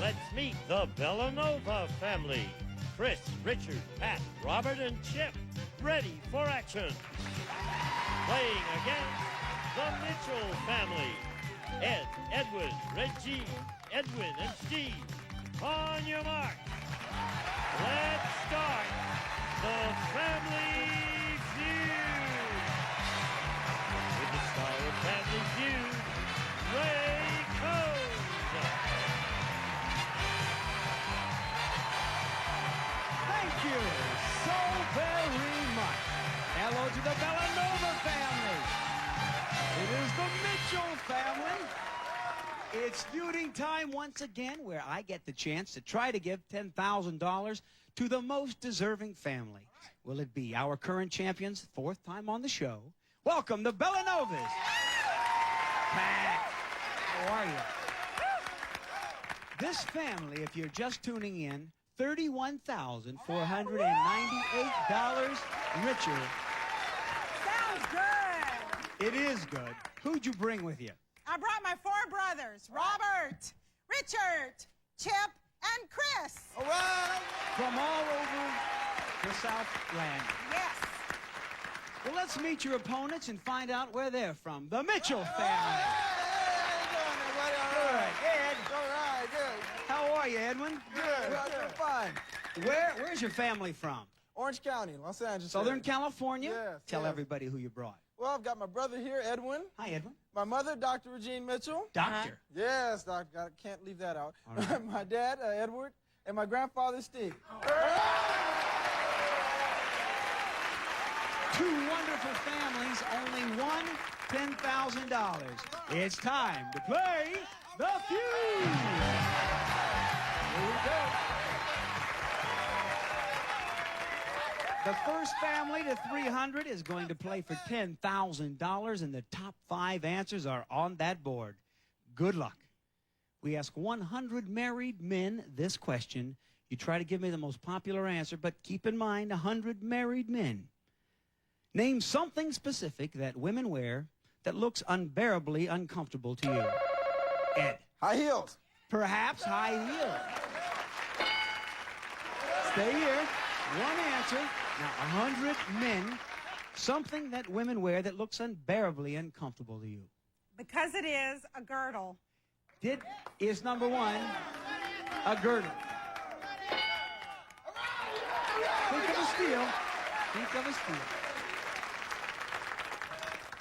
let's meet the BELLANOVA family. Chris, Richard, Pat, Robert, and Chip, ready for action. Playing against the Mitchell family. Ed, Edward, Reggie, Edwin, and Steve. On your mark. Let's start the Family Feud. With the star of Family Feud, Ray Combs. Thank you so very much. Hello to the BELLANOVA family. It is the Mitchell family. It's feuding time once again, where I get the chance to try to give $10,000 to the most deserving family. Will it be our current champions, fourth time on the show? Welcome, the BELLANOVAs. Pat, how are you? This family, if you're just tuning in, $31,498 richer. Sounds good. It is good. Who'd you bring with you? I brought my four brothers, Robert, Richard, Chip, and Chris. All right. From all over the Southland. Yes. Well, let's meet your opponents and find out where they're from. The Mitchell family. Good. Ed. All right, good. How are you, Edwin? Good. Good. Fine. Where's your family from? Orange County, Los Angeles. Southern California? Yes. Tell yes. everybody who you brought. Well, I've got my brother here, Edwin. Hi, Edwin. My mother, Dr. Regine Mitchell. Doctor. Yes, Doctor. I can't leave that out. All right. My dad, Edward, and my grandfather, Steve. Two wonderful families, only one $10,000. It's time to play the Feud. Here we go. The first family to 300 is going to play for $10,000, and the top 5 answers are on that board. Good luck. We ask 100 married men this question. You try to give me the most popular answer, but keep in mind 100 married men. Name something specific that women wear that looks unbearably uncomfortable to you. Ed. High heels. Perhaps high heels. Stay here. One answer. Now, 100 men. Something that women wear that looks unbearably uncomfortable to you. Because it is a girdle. Is number 1 a girdle? Think of a steal. Think of a steal.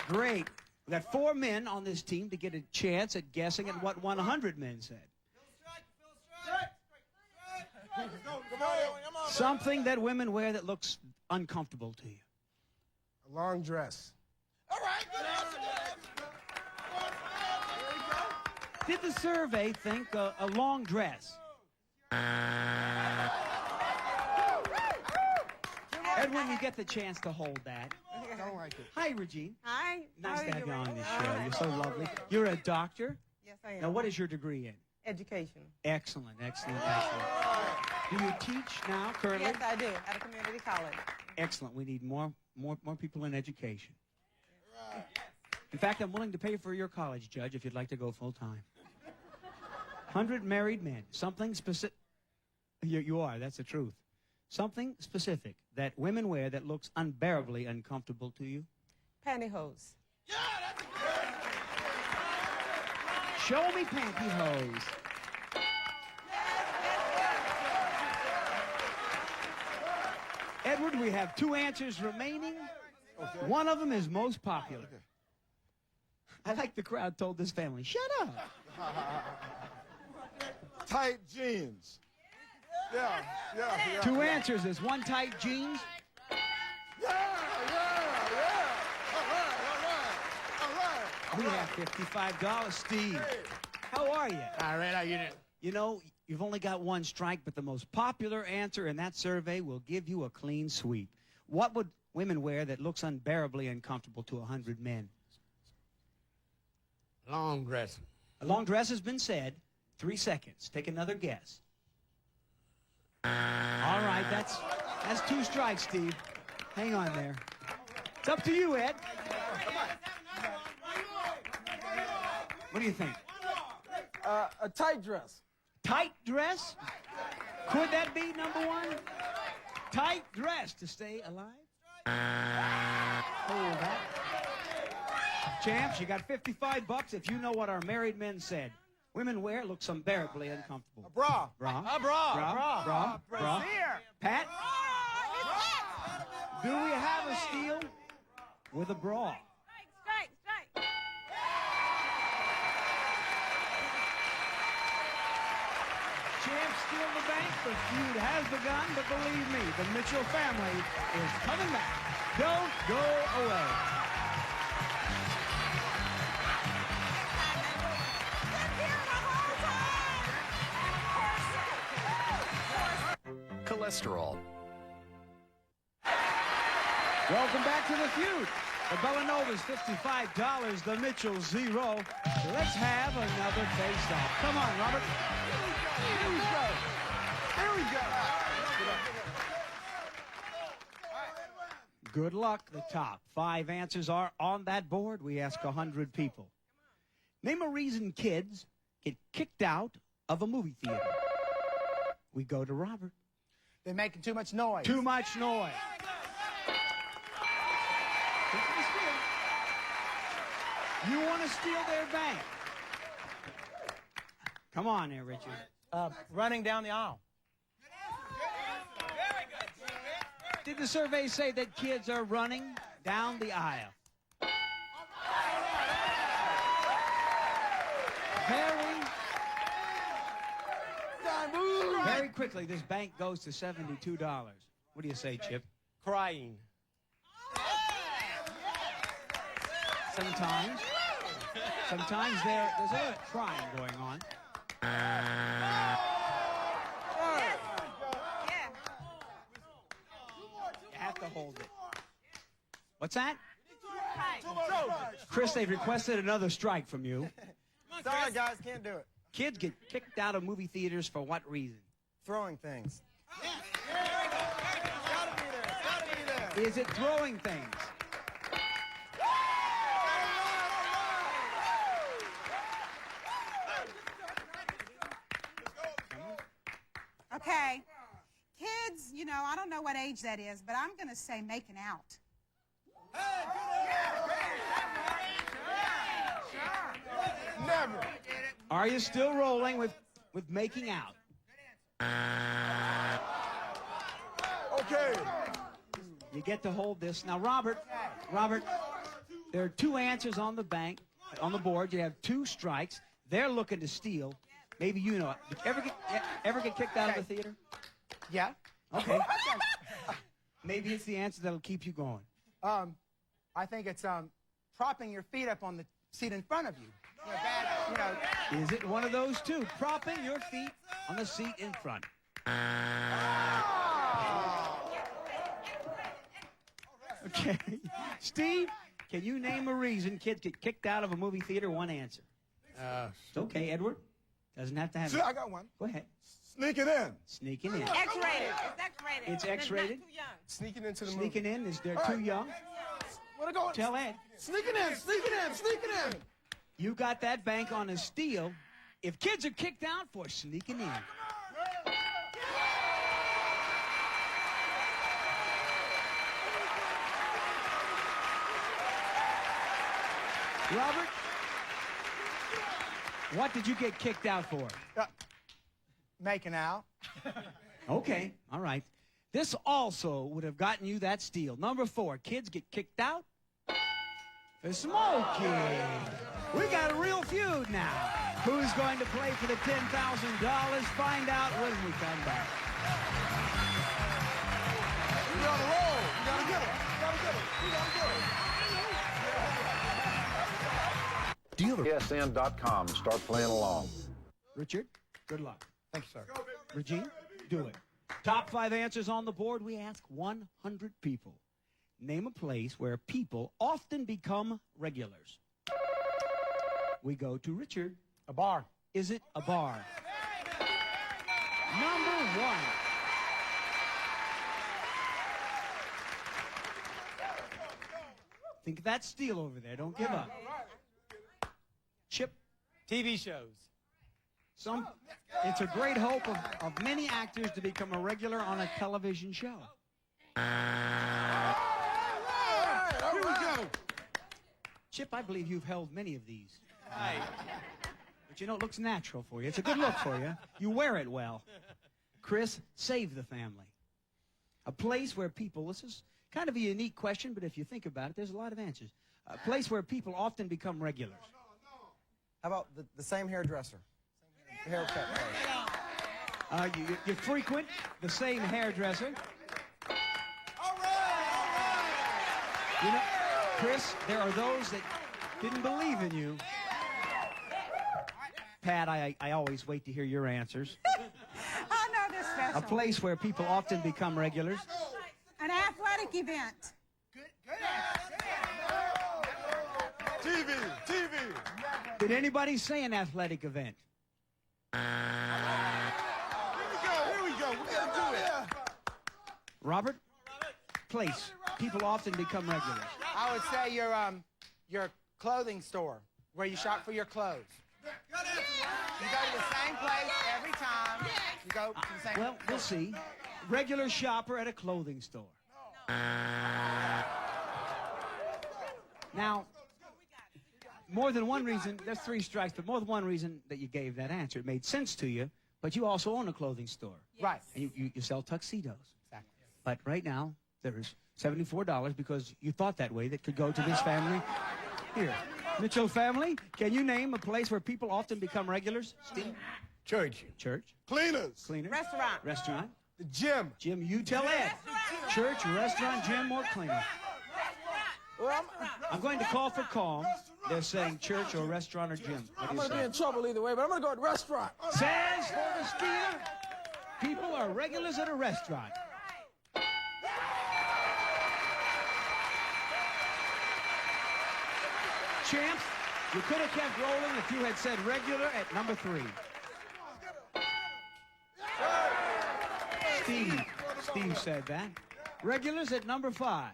Great. We got 4 men on this team to get a chance at guessing at what 100 men said. Something that women wear that looks uncomfortable to you. A long dress. All right. Did the survey think a long dress? Edwin, you get the chance to hold that. Don't like it. Hi, Regine. Hi. Nice to have you on this show. Hi. You're so lovely. You're a doctor. Yes, I am. Now, what is your degree in? Education. Excellent, excellent, excellent. Do you teach now, currently? Yes, I do, at a community college. Excellent. We need more people in education. In fact, I'm willing to pay for your college, Judge, if you'd like to go full time. 100 married men. Something specific. You are. That's the truth. Something specific that women wear that looks unbearably uncomfortable to you. Pantyhose. Show me pantyhose. Edward, we have 2 answers remaining. Okay. One of them is most popular. Okay. I like the crowd told this family, shut up. Tight jeans. Yeah. 2 answers. There's 1 tight jeans. Yeah. All right. We have $55. Steve, how are you? All right, how you doing? You know, you've only got 1 strike, but the most popular answer in that survey will give you a clean sweep. What would women wear that looks unbearably uncomfortable to 100 men? Long dress. A long dress has been said. 3 seconds. Take another guess. All right, that's 2 strikes, Steve. Hang on there. It's up to you, Ed. What do you think? A tight dress. Tight dress? Could that be number one? Tight dress to stay alive? Hold that. Champs, you got 55 bucks if you know what our married men said. Women wear looks unbearably uncomfortable. A bra. Bra? A bra. Bra? Bra? Here. Pat? Do we have a steal with a bra? Strike. Champs steal the bank. The feud has begun, but believe me, the Mitchell family is coming back. Don't go away. Cholesterol. Welcome back to the feud. The Bellanova's $55, the Mitchell $0. Let's have another face-off. Come on, Robert. Here we go. Good luck. The top 5 answers are on that board. We ask 100 people. Name a reason kids get kicked out of a movie theater. We go to Robert. They're making too much noise. Too much noise. You want to steal their bank. Come on there, Richard. Running down the aisle. Did the survey say that kids are running down the aisle? Very quickly, this bank goes to $72. What do you say, Chip? Crying. Sometimes there's a little crying going on. You have to hold it. What's that? Chris, they've requested another strike from you. Sorry, guys, can't do it. Kids get kicked out of movie theaters for what reason? Throwing things. Is it throwing things? Okay. Kids, you know, I don't know what age that is, but I'm going to say making out. Never. Are you still rolling with making out? Okay. You get to hold this. Now, Robert, there are 2 answers on the board. You have 2 strikes. They're looking to steal. Maybe you know it. Did you ever get kicked out of a theater? Yeah. Okay. Maybe it's the answer that'll keep you going. I think it's propping your feet up on the seat in front of you. You know, Is it one of those 2? Propping your feet on the seat in front. Okay. Steve, can you name a reason kids get kicked out of a movie theater? 1 answer. It's okay, Edward. Doesn't have to have See, it. I got one. Go ahead. Sneaking in. Sneaking in. X-rated. It's X-rated. It's X-rated? Not too young. Sneaking into the Sneaking movie. in? Is there too young? Where to go? Tell Ed. Sneaking in. You got that bank on a steal. If kids are kicked out for sneaking in. Robert, what did you get kicked out for? making out. Okay, all right. This also would have gotten you that steal. Number 4, kids get kicked out for smoking. We got a real feud now. Who's going to play for the $10,000? Find out when we come back. You're on the roll. You gotta get it. You gotta get it. You gotta get it. ESN.com. Start playing along. Richard, good luck. Thank you, sir. Regine, do it. Top 5 answers on the board. We ask 100 people. Name a place where people often become regulars. We go to Richard. A bar. Is it a bar? Number 1. Think of that steal over there. Don't give up. Chip. TV shows. Some It's a great hope of many actors to become a regular on a television show. All right, here we go. Chip, I believe you've held many of these. Right. But you know, it looks natural for you. It's a good look for you. You wear it well. Chris, save the family. A place where people, this is kind of a unique question, but if you think about it, there's a lot of answers. A place where people often become regulars. How about the same hairdresser? Haircut. You frequent the same hairdresser. All right. You know, Chris, there are those that didn't believe in you. Pat, I always wait to hear your answers. I know they're special. A place where people often become regulars. An athletic event. TV. Did anybody say an athletic event? Here we go. We gotta do it. Robert? Place. People often become regulars. I would say your clothing store where you shop for your clothes. You go to the same place every time. You go to the same. Well, we'll see. Regular shopper at a clothing store. Now, more than one reason, there's 3 strikes, but more than one reason that you gave that answer. It made sense to you, but you also own a clothing store. Right. And you sell tuxedos. Exactly. But right now, there's $74 because you thought that way that could go to this family. Here. Mitchell family, can you name a place where people often become regulars? Steve? Church. Church. Cleaners. Cleaner. Restaurant. Restaurant. The gym. Jim, you tell Ed. Church, restaurant, gym, or cleaner. Well, I'm going to call for calm. They're saying church or restaurant or gym. What I'm do you going to be say? in trouble either way, but I'm going to go with restaurant. Says for the steal, people are regulars at a restaurant. Champs, you could have kept rolling if you had said regular at number 3. Steve said that. Regulars at number 5.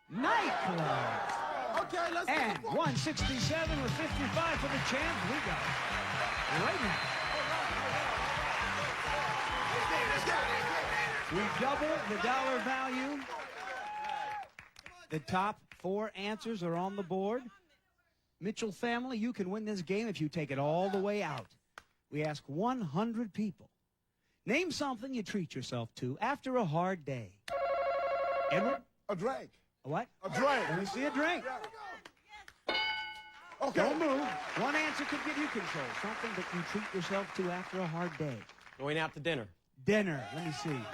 Nightclub. Okay, let's And 167 with 55 for the champs. We go right now. We double the dollar value. The top 4 answers are on the board. Mitchell family, you can win this game if you take it all the way out. We ask 100 people. Name something you treat yourself to after a hard day. Edward? A drink. A what? A drink. Let me see a drink. Okay. Don't move. One answer could give you control. Something that you treat yourself to after a hard day. Going out to dinner. Dinner. Let me see. 9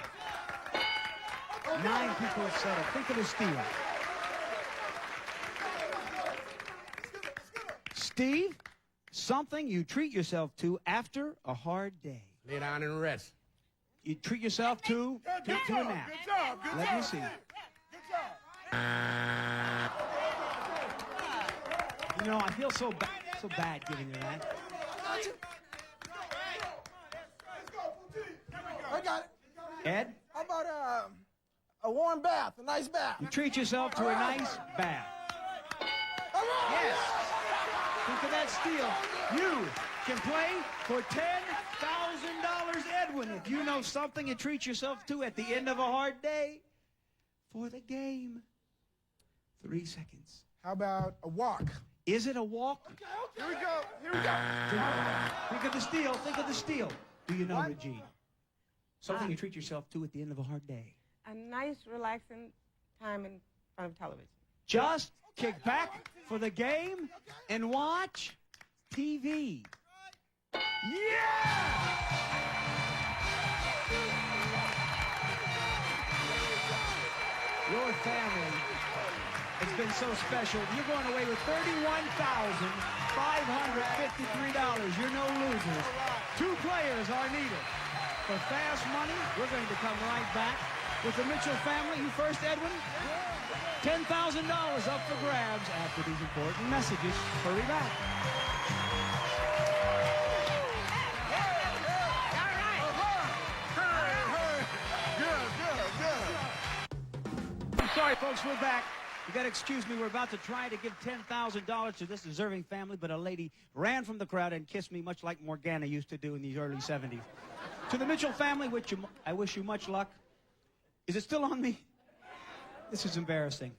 people have said it. Think of a steal. Steve, something you treat yourself to after a hard day. Lay down and rest. You treat yourself to a nap. Good job. Let me see. You know, I feel so bad giving you that. I got it. Ed, How about a warm bath, a nice bath? you treat yourself to a nice bath. Yes. Think of that steal. You can play for $10,000, Edwin, if you know something you treat yourself to at the end of a hard day. For the game. 3 seconds. How about a walk? Is it a walk? Here we go. Think of the steal. Think of the steal. Do you know, Regine? Something you treat yourself to at the end of a hard day. A nice, relaxing time in front of television. Just kick back for the game and watch TV. Yeah! Your family has been so special. You're going away with $31,553. You're no losers. 2 players are needed. For fast money, we're going to come right back with the Mitchell family. You first, Edwin? $10,000 up for grabs after these important messages. Hurry back. Good. I'm sorry, folks, we're back. You got to excuse me. We're about to try to give $10,000 to this deserving family, but a lady ran from the crowd and kissed me much like Morgana used to do in the early 70s. To the Mitchell family, I wish you much luck. Is it still on me? This is embarrassing.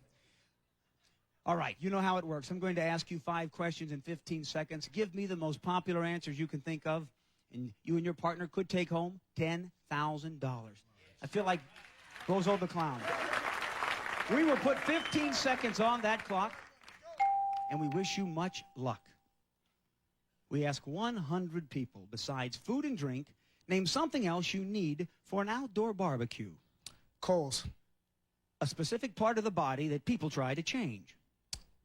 All right, you know how it works. I'm going to ask you 5 questions in 15 seconds. Give me the most popular answers you can think of, and you and your partner could take home $10,000. I feel like Bozo the Clown. We will put 15 seconds on that clock, and we wish you much luck. We ask 100 people, besides food and drink, name something else you need for an outdoor barbecue. Coals. A specific part of the body that people try to change.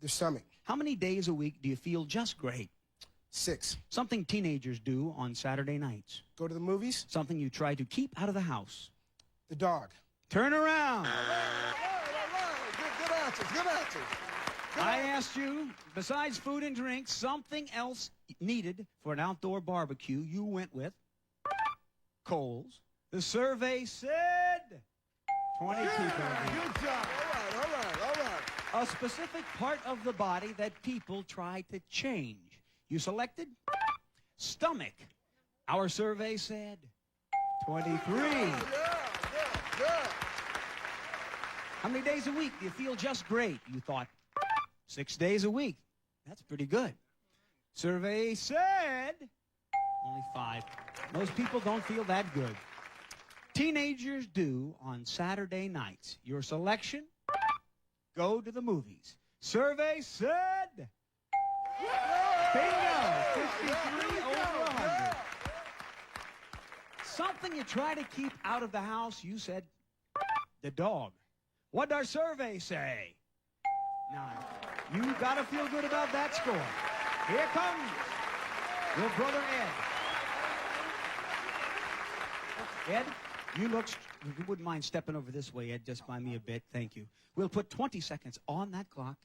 Their stomach. How many days a week do you feel just great? 6. Something teenagers do on Saturday nights. Go to the movies. Something you try to keep out of the house. The dog. Turn around. Good answers. Good answers. I asked you, besides food and drink, something else needed for an outdoor barbecue. You went with coals. The survey said 20 people. Good job. All right. A specific part of the body that people try to change. You selected stomach. Our survey said 23. Yeah. How many days a week do you feel just great? You thought 6 days a week. That's pretty good. Survey said only 5. Most people don't feel that good. Teenagers do on Saturday nights. Your selection? Go to the movies. Survey said bingo! 53 over 100. Something you try to keep out of the house, you said the dog. What'd our survey say? Now, you gotta feel good about that score. Here comes your brother Ed. Ed, you wouldn't mind stepping over this way, Ed, just by me a bit. Thank you. We'll put 20 seconds on that clock.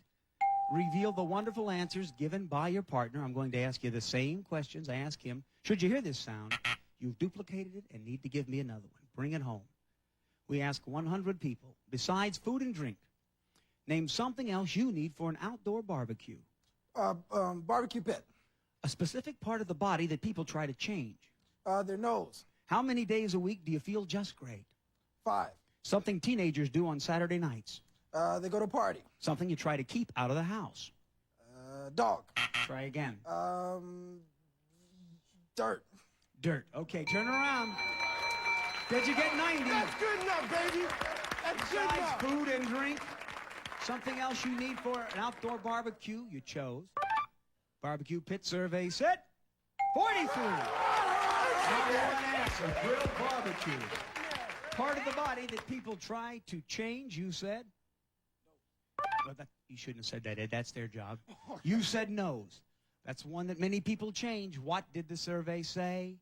Reveal the wonderful answers given by your partner. I'm going to ask you the same questions I asked him. Should you hear this sound, you've duplicated it and need to give me another one. Bring it home. We ask 100 people, besides food and drink, name something else you need for an outdoor barbecue. Barbecue pit. A specific part of the body that people try to change. Their nose. How many days a week do you feel just great? 5. Something teenagers do on Saturday nights. They go to a party. Something you try to keep out of the house. Dog. Try again. Dirt. Dirt. Okay, turn around. Did you get 90? That's good enough, baby. That's good Besides enough. food and drink, something else you need for an outdoor barbecue, you chose. Barbecue pit survey said 43. Number one answer, grilled barbecue. Part of the body that people try to change, you said? Well, you shouldn't have said that, Ed. That's their job. You said nose. That's one that many people change. What did the survey say?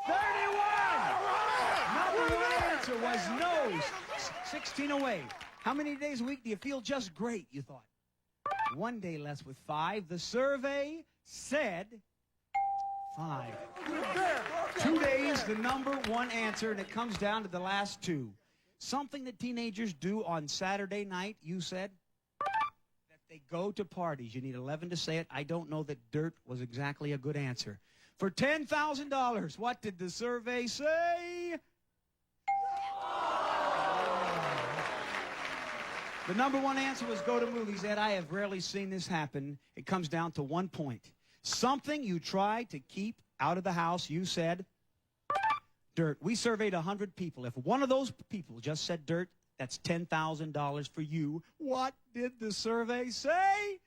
31! Number one answer was nose. 16 away. How many days a week do you feel just great, you thought? 1 day less with 5. The survey said 5. 2 days, the number one answer, and it comes down to the last 2. Something that teenagers do on Saturday night, you said? That they go to parties. You need 11 to say it. I don't know that dirt was exactly a good answer. For $10,000, what did the survey say? The number one answer was go to movies. Ed, I have rarely seen this happen. It comes down to 1 point. Something you try to keep out of the house, you said dirt. We surveyed 100 people. If one of those people just said dirt, that's $10,000 for you. What did the survey say?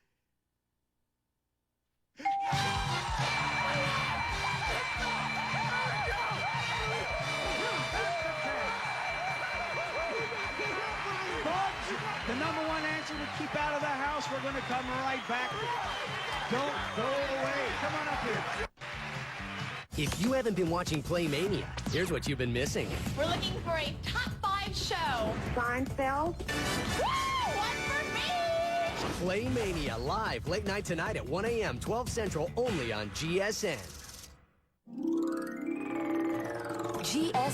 The number one answer to keep out of the house. We're going to come right back. Don't go away. Come on up here. If you haven't been watching Playmania, here's what you've been missing. We're looking for a top 5 show. Seinfeld. Woo! One for me! Playmania live late night tonight at 1 a.m., 12 Central, only on GSN. GSN.